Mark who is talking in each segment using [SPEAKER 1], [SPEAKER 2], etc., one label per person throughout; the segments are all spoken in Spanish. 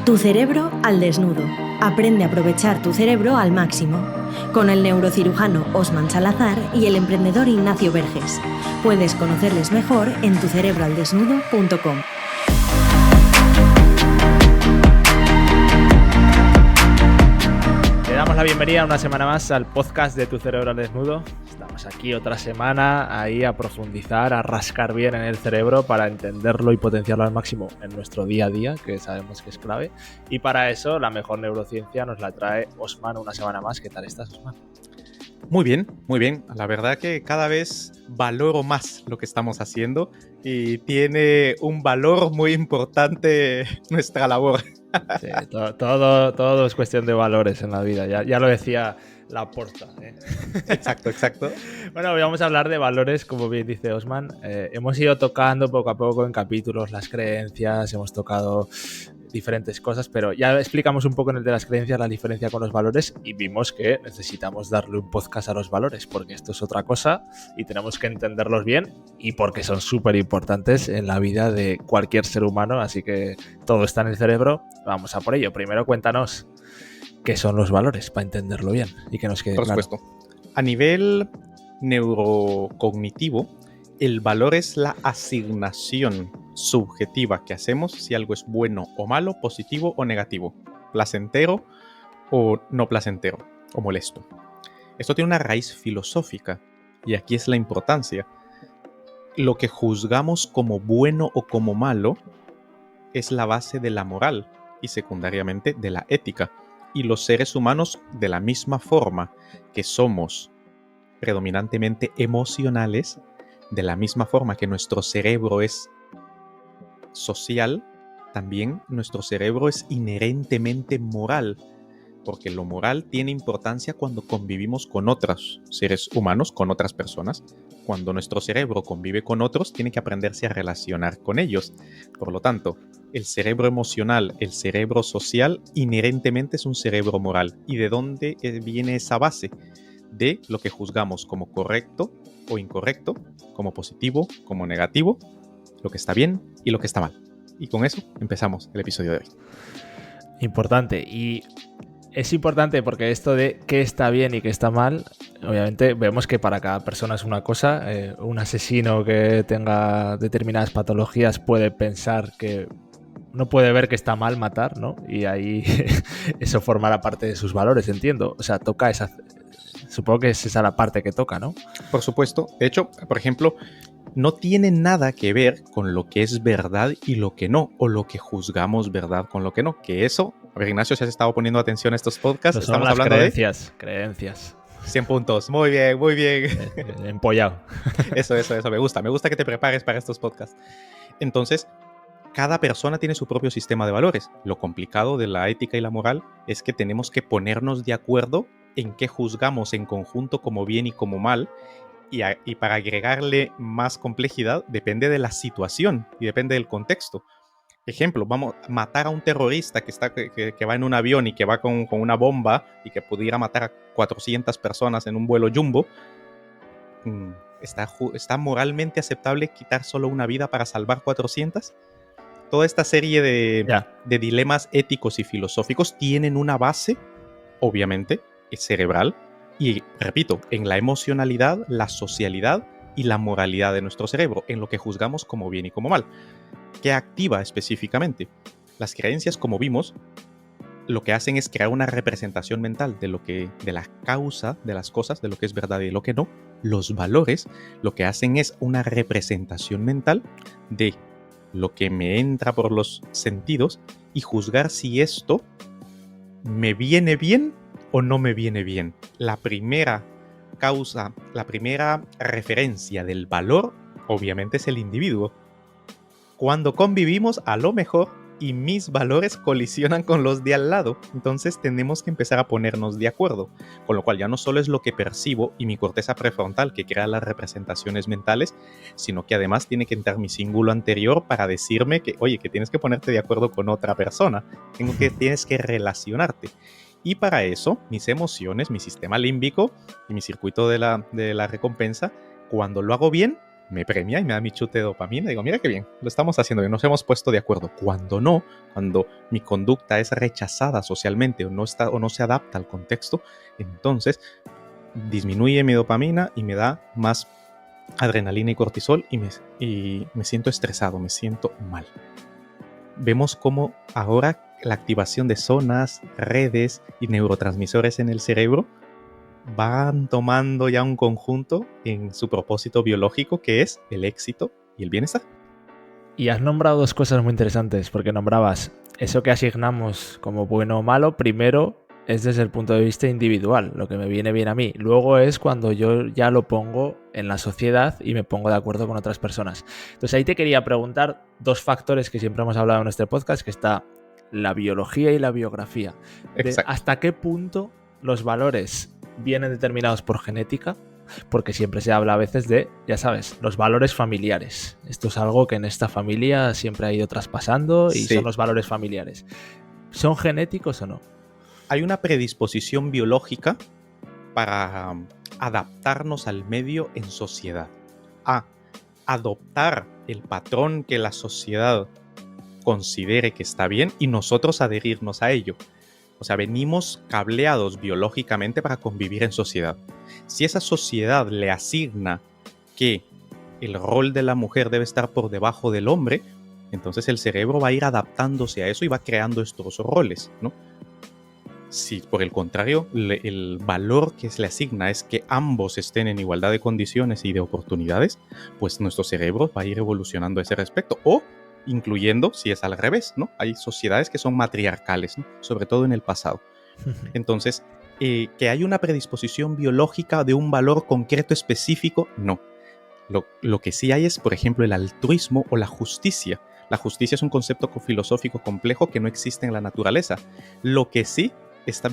[SPEAKER 1] Tu cerebro al desnudo. Aprende a aprovechar tu cerebro al máximo. Con el neurocirujano Osman Salazar y el emprendedor Ignacio Verges. Puedes conocerles mejor en tucerebroaldesnudo.com.
[SPEAKER 2] Te damos la bienvenida una semana más al podcast de Tu Cerebro al Desnudo. Estamos aquí otra semana ahí a profundizar, a rascar bien en el cerebro para entenderlo y potenciarlo al máximo en nuestro día a día, que sabemos que es clave. Y para eso la mejor neurociencia nos la trae Osman una semana más. ¿Qué tal estás, Osman?
[SPEAKER 3] Muy bien, muy bien. La verdad que cada vez valoro más lo que estamos haciendo y tiene un valor muy importante nuestra labor.
[SPEAKER 2] Sí, todo es cuestión de valores en la vida. Ya lo decía Laporta, ¿eh?
[SPEAKER 3] Exacto.
[SPEAKER 2] Bueno, hoy vamos a hablar de valores, como bien dice Osman. Hemos ido tocando poco a poco en capítulos las creencias, hemos tocado diferentes cosas, pero ya explicamos un poco en el de las creencias la diferencia con los valores y vimos que necesitamos darle un podcast a los valores porque esto es otra cosa y tenemos que entenderlos bien y porque son súper importantes en la vida de cualquier ser humano, así que todo está en el cerebro. Vamos a por ello. Primero cuéntanos qué son los valores para entenderlo bien y que nos quede
[SPEAKER 3] Por
[SPEAKER 2] claro.
[SPEAKER 3] supuesto. A nivel neurocognitivo, el valor es la asignación subjetiva que hacemos si algo es bueno o malo, positivo o negativo, placentero o no placentero o molesto. Esto tiene una raíz filosófica y aquí es la importancia. Lo que juzgamos como bueno o como malo es la base de la moral y secundariamente de la ética. Y los seres humanos, de la misma forma que somos predominantemente emocionales, de la misma forma que nuestro cerebro es social, también nuestro cerebro es inherentemente moral, porque lo moral tiene importancia cuando convivimos con otros seres humanos, con otras personas. Cuando nuestro cerebro convive con otros, tiene que aprenderse a relacionar con ellos. Por lo tanto, el cerebro emocional, el cerebro social, inherentemente es un cerebro moral. ¿Y de dónde viene esa base? De lo que juzgamos como correcto o incorrecto, como positivo, como negativo, lo que está bien y lo que está mal. Y con eso empezamos el episodio de hoy.
[SPEAKER 2] Importante. Y es importante porque esto de qué está bien y qué está mal, obviamente vemos que para cada persona es una cosa. Un asesino que tenga determinadas patologías puede pensar que no puede ver que está mal matar, ¿no? Y ahí eso formará parte de sus valores, entiendo. O sea, toca esa... Supongo que es esa la parte que toca, ¿no?
[SPEAKER 3] Por supuesto. De hecho, por ejemplo, no tiene nada que ver con lo que es verdad y lo que no, o lo que juzgamos verdad con lo que no. Que eso, a ver, Ignacio, si has estado poniendo atención a estos podcasts,
[SPEAKER 2] Son
[SPEAKER 3] estamos
[SPEAKER 2] las
[SPEAKER 3] hablando
[SPEAKER 2] creencias.
[SPEAKER 3] 100 puntos. Muy bien.
[SPEAKER 2] Empollado.
[SPEAKER 3] Eso. Me gusta que te prepares para estos podcasts. Entonces, cada persona tiene su propio sistema de valores. Lo complicado de la ética y la moral es que tenemos que ponernos de acuerdo en qué juzgamos en conjunto como bien y como mal. Y para agregarle más complejidad, depende de la situación y depende del contexto. Ejemplo, vamos a matar a un terrorista que va en un avión y que va con una bomba y que pudiera matar a 400 personas en un vuelo jumbo. ¿Está moralmente aceptable quitar solo una vida para salvar 400? Toda esta serie de dilemas éticos y filosóficos tienen una base, obviamente, cerebral, y repito, en la emocionalidad, la socialidad y la moralidad de nuestro cerebro, en lo que juzgamos como bien y como mal. ¿Qué activa específicamente? Las creencias, como vimos, lo que hacen es crear una representación mental de la causa de las cosas, de lo que es verdad y de lo que no. Los valores lo que hacen es una representación mental de lo que me entra por los sentidos y juzgar si esto me viene bien o no me viene bien. La primera causa, la primera referencia del valor, obviamente, es el individuo. Cuando convivimos, a lo mejor, y mis valores colisionan con los de al lado, entonces tenemos que empezar a ponernos de acuerdo, con lo cual ya no solo es lo que percibo y mi corteza prefrontal que crea las representaciones mentales, sino que además tiene que entrar mi cíngulo anterior para decirme que, oye, que tienes que ponerte de acuerdo con otra persona, tienes que relacionarte. Y para eso, mis emociones, mi sistema límbico y mi circuito de la recompensa, cuando lo hago bien, me premia y me da mi chute de dopamina. Digo, mira qué bien, lo estamos haciendo bien, nos hemos puesto de acuerdo. Cuando no, cuando mi conducta es rechazada socialmente o no se adapta al contexto, entonces disminuye mi dopamina y me da más adrenalina y cortisol y me siento estresado, me siento mal. Vemos cómo ahora la activación de zonas, redes y neurotransmisores en el cerebro van tomando ya un conjunto en su propósito biológico, que es el éxito y el bienestar.
[SPEAKER 2] Y has nombrado dos cosas muy interesantes, porque nombrabas eso que asignamos como bueno o malo. Primero es desde el punto de vista individual, lo que me viene bien a mí. Luego es cuando yo ya lo pongo en la sociedad y me pongo de acuerdo con otras personas. Entonces ahí te quería preguntar dos factores que siempre hemos hablado en este podcast, que está la biología y la biografía. ¿Hasta qué punto los valores vienen determinados por genética? Porque siempre se habla a veces de, ya sabes, los valores familiares. Esto es algo que en esta familia siempre ha ido traspasando y son los valores familiares. ¿Son genéticos o no?
[SPEAKER 3] Hay una predisposición biológica para adaptarnos al medio en sociedad, a adoptar el patrón que la sociedad considere que está bien y nosotros adherirnos a ello. O sea, venimos cableados biológicamente para convivir en sociedad. Si esa sociedad le asigna que el rol de la mujer debe estar por debajo del hombre, entonces el cerebro va a ir adaptándose a eso y va creando estos roles, ¿no? Si por el contrario el valor que se le asigna es que ambos estén en igualdad de condiciones y de oportunidades, pues nuestro cerebro va a ir evolucionando a ese respecto. O incluyendo si es al revés, ¿no? Hay sociedades que son matriarcales, ¿no? Sobre todo en el pasado. Entonces, que hay una predisposición biológica de un valor concreto específico, no. Lo que sí hay es, por ejemplo, el altruismo o la justicia. La justicia es un concepto filosófico complejo que no existe en la naturaleza. Lo que sí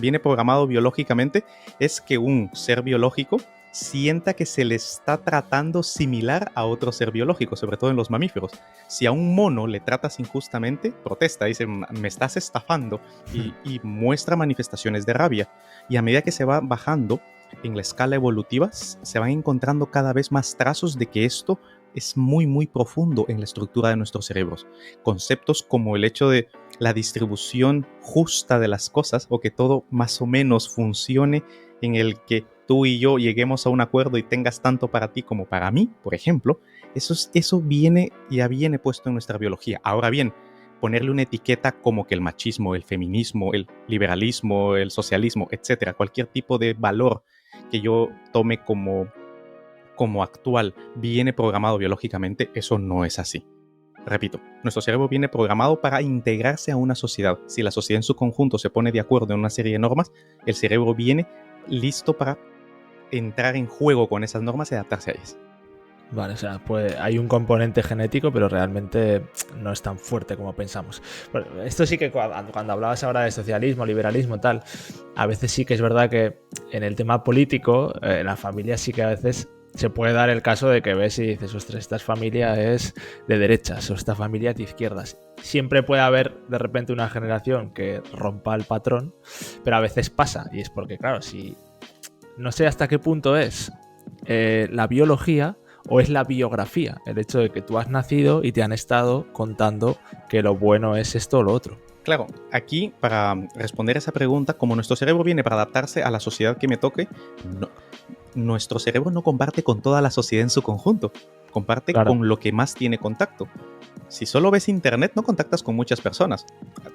[SPEAKER 3] viene programado biológicamente es que un ser biológico sienta que se le está tratando similar a otro ser biológico, sobre todo en los mamíferos. Si a un mono le tratas injustamente, protesta, dice, me estás estafando, y muestra manifestaciones de rabia. Y a medida que se va bajando en la escala evolutiva, se van encontrando cada vez más trazos de que esto es muy, muy profundo en la estructura de nuestros cerebros. Conceptos como el hecho de la distribución justa de las cosas, o que todo más o menos funcione, en el que tú y yo lleguemos a un acuerdo y tengas tanto para ti como para mí, por ejemplo, eso ya viene puesto en nuestra biología. Ahora bien, ponerle una etiqueta como que el machismo, el feminismo, el liberalismo, el socialismo, etcétera, cualquier tipo de valor que yo tome como actual viene programado biológicamente, eso no es así. Repito, nuestro cerebro viene programado para integrarse a una sociedad. Si la sociedad en su conjunto se pone de acuerdo en una serie de normas, el cerebro viene listo para entrar en juego con esas normas y adaptarse a ellas.
[SPEAKER 2] Vale, o sea, pues hay un componente genético, pero realmente no es tan fuerte como pensamos. Bueno, esto sí que cuando hablabas ahora de socialismo, liberalismo, tal, a veces sí que es verdad que en el tema político, en la familia sí que a veces se puede dar el caso de que ves y dices, ostras, esta familia es de derechas o esta familia es de izquierdas. Siempre puede haber de repente una generación que rompa el patrón, pero a veces pasa, y es porque, claro, si no sé hasta qué punto es la biología o es la biografía, el hecho de que tú has nacido y te han estado contando que lo bueno es esto o lo otro.
[SPEAKER 3] Claro, aquí para responder a esa pregunta, como nuestro cerebro viene para adaptarse a la sociedad que me toque, nuestro cerebro no comparte con toda la sociedad en su conjunto, comparte con lo que más tiene contacto. Si solo ves internet, no contactas con muchas personas.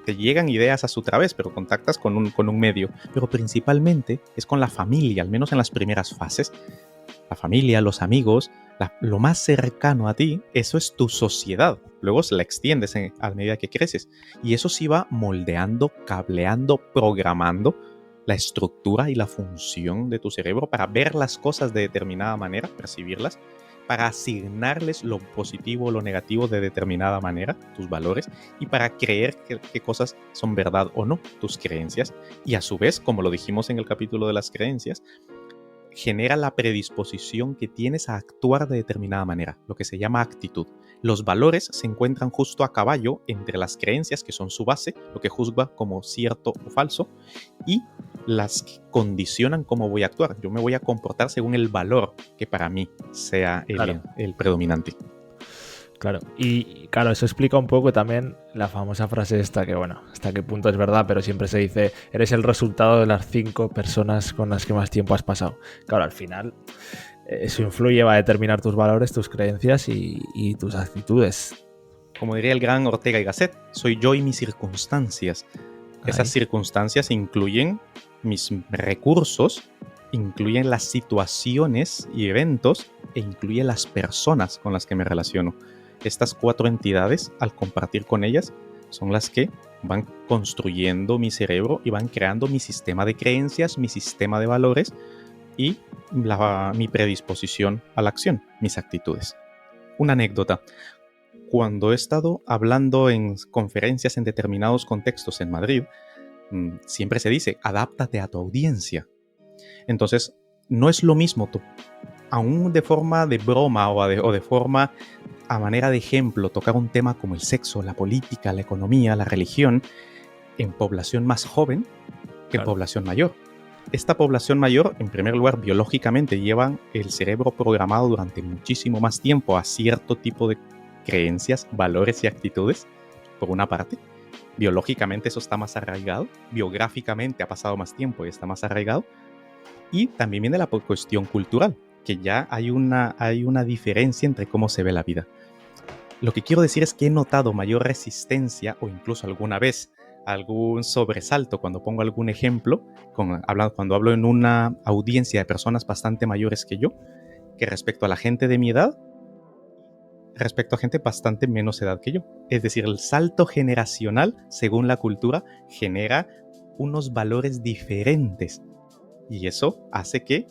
[SPEAKER 3] Te llegan ideas a su través, pero contactas con un medio. Pero principalmente es con la familia, al menos en las primeras fases. La familia, los amigos, lo más cercano a ti, eso es tu sociedad. Luego se la extiendes a medida que creces. Y eso sí va moldeando, cableando, programando la estructura y la función de tu cerebro para ver las cosas de determinada manera, percibirlas, para asignarles lo positivo o lo negativo de determinada manera, tus valores, y para creer qué cosas son verdad o no, tus creencias. Y a su vez, como lo dijimos en el capítulo de las creencias, genera la predisposición que tienes a actuar de determinada manera, lo que se llama actitud. Los valores se encuentran justo a caballo entre las creencias, que son su base, lo que juzga como cierto o falso, y las que condicionan cómo voy a actuar. Yo me voy a comportar según el valor que para mí sea el predominante.
[SPEAKER 2] Claro, y claro, eso explica un poco también la famosa frase esta que, bueno, hasta qué punto es verdad, pero siempre se dice, eres el resultado de las 5 personas con las que más tiempo has pasado. Claro, al final eso influye, va a determinar tus valores, tus creencias y tus actitudes.
[SPEAKER 3] Como diría el gran Ortega y Gasset, soy yo y mis circunstancias. Esas circunstancias incluyen mis recursos, incluyen las situaciones y eventos e incluyen las personas con las que me relaciono. Estas 4 entidades, al compartir con ellas, son las que van construyendo mi cerebro y van creando mi sistema de creencias, mi sistema de valores y mi predisposición a la acción, mis actitudes. Una anécdota. Cuando he estado hablando en conferencias en determinados contextos en Madrid, siempre se dice, adáptate a tu audiencia. Entonces, no es lo mismo, aún de forma de broma o de forma a manera de ejemplo, tocar un tema como el sexo, la política, la economía, la religión, en población más joven que en población mayor. Esta población mayor, en primer lugar, biológicamente llevan el cerebro programado durante muchísimo más tiempo a cierto tipo de creencias, valores y actitudes, por una parte. Biológicamente eso está más arraigado, biográficamente ha pasado más tiempo y está más arraigado. Y también viene la cuestión cultural, que ya hay una diferencia entre cómo se ve la vida. Lo que quiero decir es que he notado mayor resistencia o incluso alguna vez algún sobresalto cuando pongo algún ejemplo, cuando hablo en una audiencia de personas bastante mayores que yo, que respecto a la gente de mi edad, respecto a gente bastante menos edad que yo. Es decir, el salto generacional, según la cultura, genera unos valores diferentes. Y eso hace que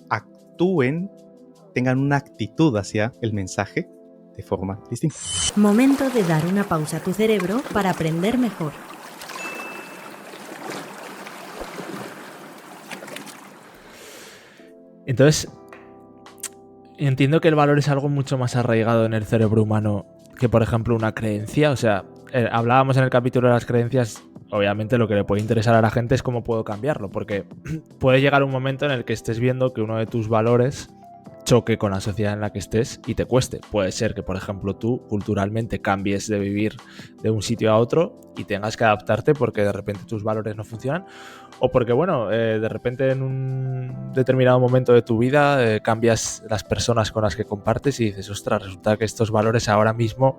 [SPEAKER 3] tengan una actitud hacia el mensaje de forma distinta.
[SPEAKER 1] Momento de dar una pausa a tu cerebro para aprender mejor.
[SPEAKER 2] Entonces, entiendo que el valor es algo mucho más arraigado en el cerebro humano que, por ejemplo, una creencia. O sea, hablábamos en el capítulo de las creencias. Obviamente lo que le puede interesar a la gente es cómo puedo cambiarlo, porque puede llegar un momento en el que estés viendo que uno de tus valores choque con la sociedad en la que estés y te cueste. Puede ser que, por ejemplo, tú culturalmente cambies de vivir de un sitio a otro y tengas que adaptarte porque de repente tus valores no funcionan, o porque, bueno, de repente en un determinado momento de tu vida cambias las personas con las que compartes y dices, ostras, resulta que estos valores ahora mismo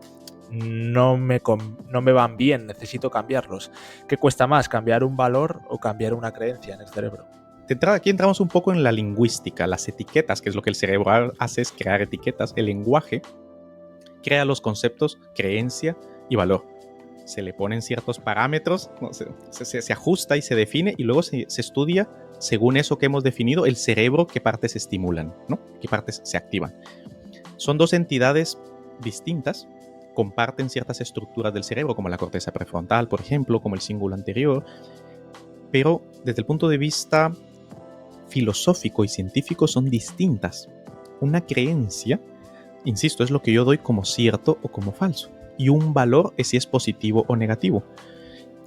[SPEAKER 2] no me van bien, necesito cambiarlos. ¿Qué cuesta más, cambiar un valor o cambiar una creencia en el cerebro?
[SPEAKER 3] De entrada, aquí entramos un poco en la lingüística, las etiquetas, que es lo que el cerebro hace, es crear etiquetas. El lenguaje crea los conceptos creencia y valor. Se le ponen ciertos parámetros, se ajusta y se define, y luego se estudia, según eso que hemos definido, el cerebro, qué partes se estimulan, ¿no? Qué partes se activan. Son 2 entidades distintas, comparten ciertas estructuras del cerebro, como la corteza prefrontal, por ejemplo, como el cíngulo anterior, pero desde el punto de vista filosófico y científico son distintas. Una creencia, insisto, es lo que yo doy como cierto o como falso, y un valor es si es positivo o negativo.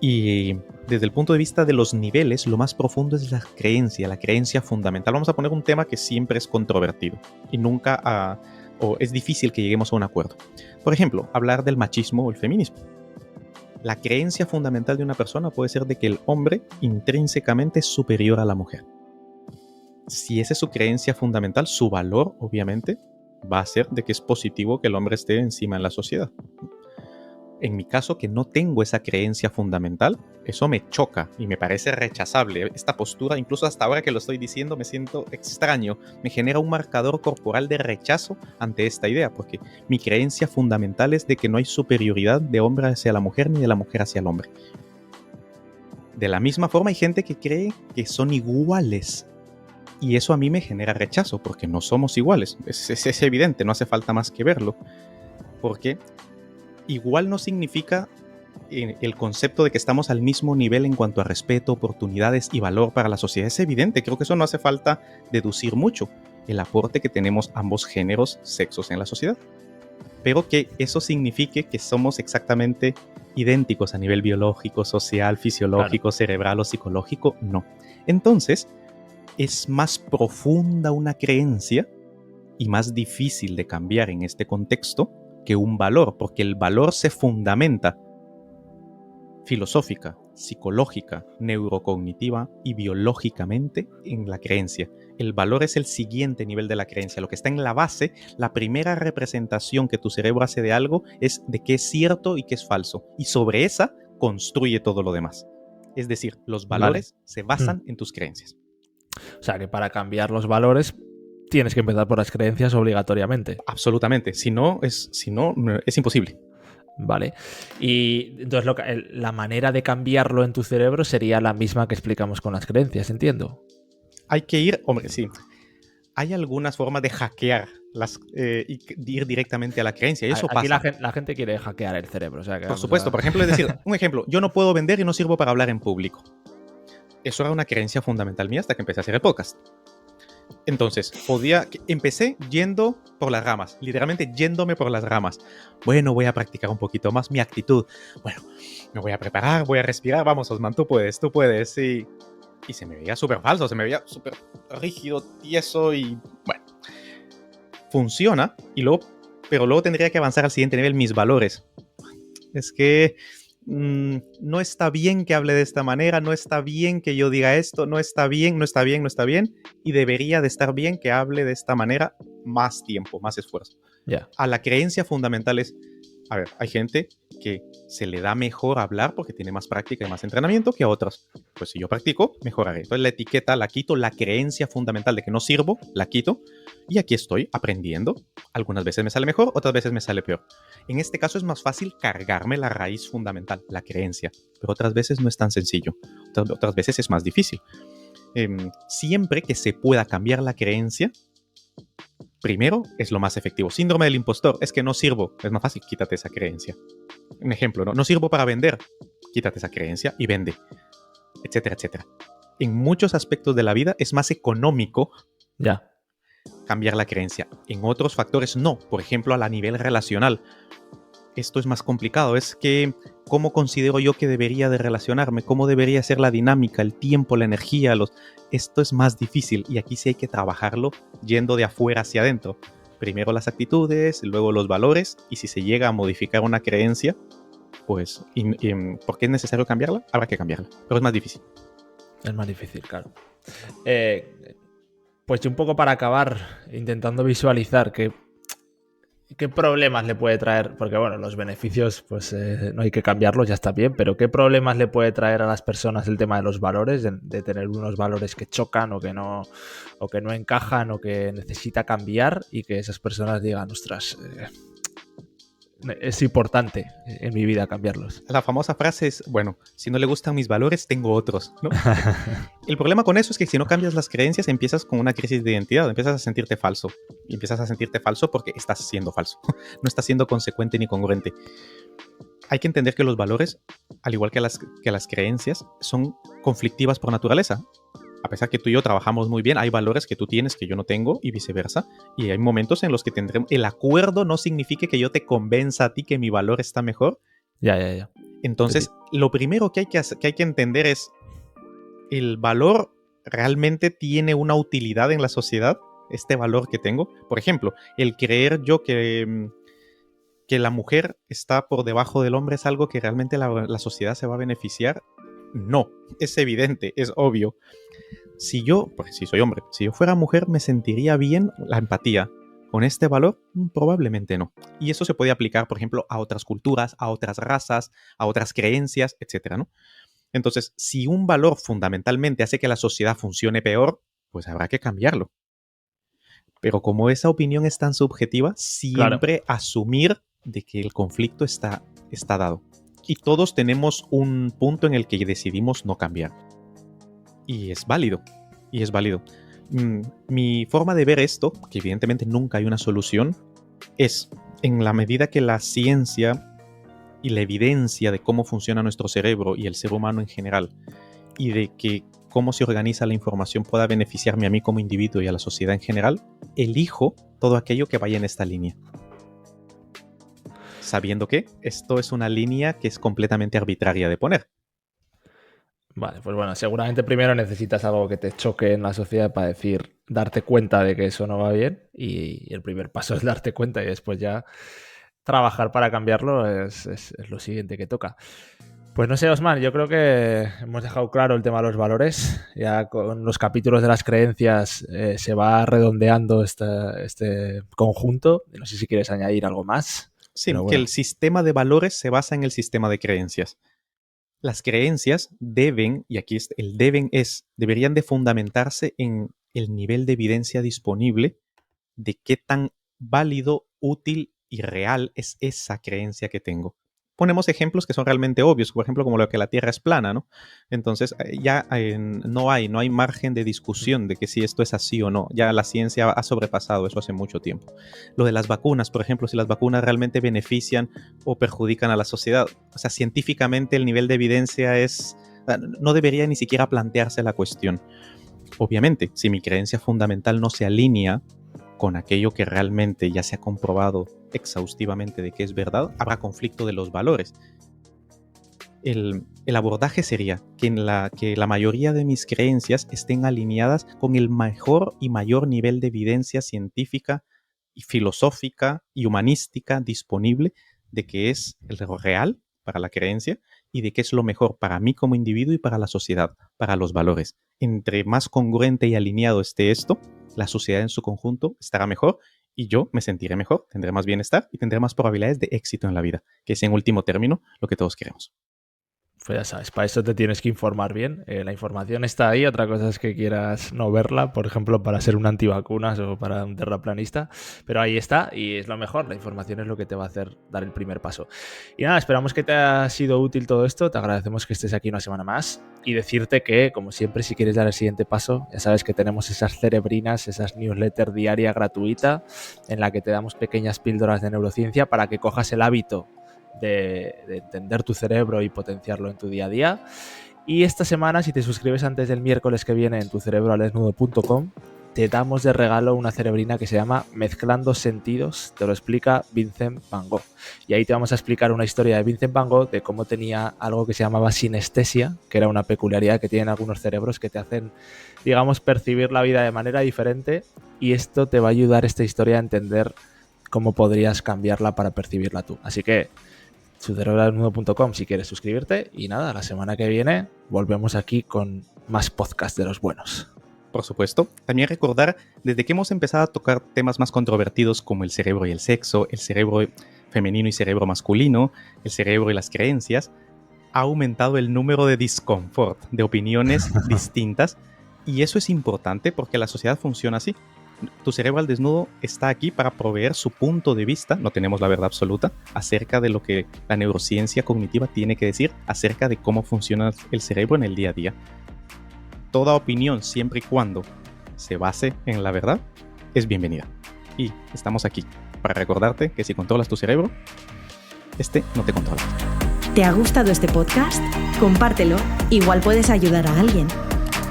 [SPEAKER 3] Y desde el punto de vista de los niveles, lo más profundo es la creencia fundamental. Vamos a poner un tema que siempre es controvertido y nunca o es difícil que lleguemos a un acuerdo. Por ejemplo, hablar del machismo o el feminismo. La creencia fundamental de una persona puede ser de que el hombre intrínsecamente es superior a la mujer. Si esa es su creencia fundamental, su valor, obviamente, va a ser de que es positivo que el hombre esté encima en la sociedad. En mi caso, que no tengo esa creencia fundamental, eso me choca y me parece rechazable. Esta postura, incluso hasta ahora que lo estoy diciendo, me siento extraño. Me genera un marcador corporal de rechazo ante esta idea, porque mi creencia fundamental es de que no hay superioridad de hombre hacia la mujer ni de la mujer hacia el hombre. De la misma forma, hay gente que cree que son iguales. Y eso a mí me genera rechazo, porque no somos iguales. Es evidente, no hace falta más que verlo. Porque igual no significa el concepto de que estamos al mismo nivel en cuanto a respeto, oportunidades y valor para la sociedad. Es evidente, creo que eso no hace falta deducir mucho. El aporte que tenemos ambos géneros, sexos en la sociedad. pero que eso signifique que somos exactamente idénticos a nivel biológico, social, fisiológico, cerebral o psicológico, no. Entonces, es más profunda una creencia y más difícil de cambiar en este contexto que un valor, porque el valor se fundamenta filosófica, psicológica, neurocognitiva y biológicamente en la creencia. El valor es el siguiente nivel de la creencia. Lo que está en la base, la primera representación que tu cerebro hace de algo es de qué es cierto y qué es falso. Y sobre esa construye todo lo demás. Es decir, los valores se basan en tus creencias.
[SPEAKER 2] O sea que para cambiar los valores tienes que empezar por las creencias obligatoriamente.
[SPEAKER 3] Absolutamente. Si no, es imposible.
[SPEAKER 2] Vale. Y entonces la manera de cambiarlo en tu cerebro sería la misma que explicamos con las creencias, entiendo.
[SPEAKER 3] Hay que ir, hombre, sí. Hay algunas formas de hackear y ir directamente a la creencia. Y eso
[SPEAKER 2] aquí
[SPEAKER 3] pasa.
[SPEAKER 2] La gente quiere hackear el cerebro. O sea, que
[SPEAKER 3] por supuesto. Por ejemplo, es decir, un ejemplo. Yo no puedo vender y no sirvo para hablar en público. Eso era una creencia fundamental mía hasta que empecé a hacer el podcast. Entonces, empecé yendo por las ramas, literalmente yéndome por las ramas. Bueno, voy a practicar un poquito más mi actitud. Bueno, me voy a preparar, voy a respirar. Vamos, Osman, tú puedes. Y se me veía súper falso, se me veía súper rígido, tieso y bueno. Funciona, pero luego tendría que avanzar al siguiente nivel, mis valores. Es que no está bien que hable de esta manera, no está bien que yo diga esto, no está bien, y debería de estar bien que hable de esta manera más tiempo, más esfuerzo. A la creencia fundamental es, a ver, hay gente que se le da mejor hablar porque tiene más práctica y más entrenamiento que a otros. Pues si yo practico, mejoraré. Entonces la etiqueta la quito, la creencia fundamental de que no sirvo, la quito, y aquí estoy aprendiendo. Algunas veces me sale mejor, otras veces me sale peor. En este caso es más fácil cargarme la raíz fundamental, la creencia, pero otras veces no es tan sencillo. Otras veces es más difícil. Siempre que se pueda cambiar la creencia, primero es lo más efectivo. Síndrome del impostor, es que no sirvo. Es más fácil, quítate esa creencia. Un ejemplo, no sirvo para vender. Quítate esa creencia y vende. Etcétera, etcétera. En muchos aspectos de la vida es más económico cambiar la creencia. En otros factores no. Por ejemplo, a nivel relacional. Esto es más complicado. Es que cómo considero yo que debería de relacionarme, cómo debería ser la dinámica, el tiempo, la energía. Esto es más difícil y aquí sí hay que trabajarlo yendo de afuera hacia adentro. Primero las actitudes, luego los valores, y si se llega a modificar una creencia, pues, ¿por qué es necesario cambiarla? Habrá que cambiarla, pero es más difícil.
[SPEAKER 2] Es más difícil, claro. Pues un poco para acabar, intentando visualizar qué problemas le puede traer, porque bueno, los beneficios pues no hay que cambiarlos, ya está bien, pero qué problemas le puede traer a las personas el tema de los valores, de tener unos valores que chocan o que no encajan o que necesita cambiar y que esas personas digan, ostras, es importante en mi vida cambiarlos.
[SPEAKER 3] La famosa frase es, bueno, si no le gustan mis valores, tengo otros, ¿no? El problema con eso es que si no cambias las creencias, empiezas con una crisis de identidad, empiezas a sentirte falso. Y empiezas a sentirte falso porque estás siendo falso. No estás siendo consecuente ni congruente. Hay que entender que los valores, al igual que las creencias, son conflictivas por naturaleza. A pesar que tú y yo trabajamos muy bien, hay valores que tú tienes que yo no tengo y viceversa. Y hay momentos en los que tendremos... El acuerdo no significa que yo te convenza a ti que mi valor está mejor.
[SPEAKER 2] Ya.
[SPEAKER 3] Entonces, lo primero que hay que entender es, ¿el valor realmente tiene una utilidad en la sociedad? Este valor que tengo. Por ejemplo, el creer yo que la mujer está por debajo del hombre es algo que realmente la sociedad se va a beneficiar. No, es evidente, es obvio. Si soy hombre, si yo fuera mujer, ¿me sentiría bien la empatía con este valor? Probablemente no. Y eso se puede aplicar, por ejemplo, a otras culturas, a otras razas, a otras creencias, etcétera, ¿no? Entonces, si un valor fundamentalmente hace que la sociedad funcione peor, pues habrá que cambiarlo. Pero como esa opinión es tan subjetiva, siempre asumir de que el conflicto está dado. Y todos tenemos un punto en el que decidimos no cambiar. Y es válido. Mi forma de ver esto, que evidentemente nunca hay una solución, es en la medida que la ciencia y la evidencia de cómo funciona nuestro cerebro y el ser humano en general, y de que cómo se organiza la información pueda beneficiarme a mí como individuo y a la sociedad en general, elijo todo aquello que vaya en esta línea. sabiendo que esto es una línea que es completamente arbitraria de poner.
[SPEAKER 2] Vale, pues bueno, seguramente primero necesitas algo que te choque en la sociedad para darte cuenta de que eso no va bien, y el primer paso es darte cuenta y después ya trabajar para cambiarlo es lo siguiente que toca. Pues no sé, Osman, yo creo que hemos dejado claro el tema de los valores. Ya con los capítulos de las creencias se va redondeando este conjunto. No sé si quieres añadir algo más.
[SPEAKER 3] Sí, que el sistema de valores se basa en el sistema de creencias. Las creencias deben, y aquí el deberían de fundamentarse en el nivel de evidencia disponible de qué tan válido, útil y real es esa creencia que tengo. Ponemos ejemplos que son realmente obvios, por ejemplo, como lo que la Tierra es plana, ¿no? Entonces ya no hay margen de discusión de que si esto es así o no. Ya la ciencia ha sobrepasado eso hace mucho tiempo. Lo de las vacunas, por ejemplo, si las vacunas realmente benefician o perjudican a la sociedad. O sea, científicamente el nivel de evidencia no debería ni siquiera plantearse la cuestión. Obviamente, si mi creencia fundamental no se alinea con aquello que realmente ya se ha comprobado exhaustivamente de que es verdad, habrá conflicto de los valores. El abordaje sería que la mayoría de mis creencias estén alineadas con el mejor y mayor nivel de evidencia científica y filosófica y humanística disponible de que es lo real para la creencia y de que es lo mejor para mí como individuo y para la sociedad, para los valores. Entre más congruente y alineado esté esto, la sociedad en su conjunto estará mejor y yo me sentiré mejor, tendré más bienestar y tendré más probabilidades de éxito en la vida, que es en último término lo que todos queremos.
[SPEAKER 2] Pues ya sabes, para eso te tienes que informar bien. La información está ahí, otra cosa es que quieras no verla, por ejemplo, para ser un antivacunas o para un terraplanista, pero ahí está y es lo mejor, la información es lo que te va a hacer dar el primer paso. Y nada, esperamos que te haya sido útil todo esto, te agradecemos que estés aquí una semana más y decirte que, como siempre, si quieres dar el siguiente paso, ya sabes que tenemos esas cerebrinas, esas newsletters diaria gratuita en la que te damos pequeñas píldoras de neurociencia para que cojas el hábito de entender tu cerebro y potenciarlo en tu día a día. Y esta semana, si te suscribes antes del miércoles que viene en tucerebroaldesnudo.com, te damos de regalo una cerebrina que se llama Mezclando Sentidos, te lo explica Vincent Van Gogh. Y ahí te vamos a explicar una historia de Vincent Van Gogh de cómo tenía algo que se llamaba sinestesia, que era una peculiaridad que tienen algunos cerebros que te hacen, digamos, percibir la vida de manera diferente, y esto te va a ayudar, esta historia, a entender cómo podrías cambiarla para percibirla tú. Así que tucerebroaldesnudo.com si quieres suscribirte, y nada, la semana que viene volvemos aquí con más podcast de los buenos.
[SPEAKER 3] Por supuesto, también recordar, desde que hemos empezado a tocar temas más controvertidos como el cerebro y el sexo, el cerebro femenino y cerebro masculino, el cerebro y las creencias, ha aumentado el número de disconfort, de opiniones distintas, y eso es importante porque la sociedad funciona así. Tu cerebro al desnudo está aquí para proveer su punto de vista, no tenemos la verdad absoluta, acerca de lo que la neurociencia cognitiva tiene que decir acerca de cómo funciona el cerebro en el día a día. Toda opinión, siempre y cuando se base en la verdad, es bienvenida. Y estamos aquí para recordarte que si controlas tu cerebro, no te controla.
[SPEAKER 1] ¿Te ha gustado este podcast? Compártelo, igual puedes ayudar a alguien.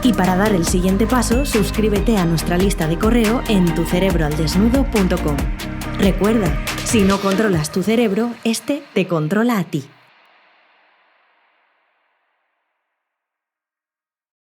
[SPEAKER 1] Y para dar el siguiente paso, suscríbete a nuestra lista de correo en tucerebroaldesnudo.com. Recuerda, si no controlas tu cerebro, te controla a ti.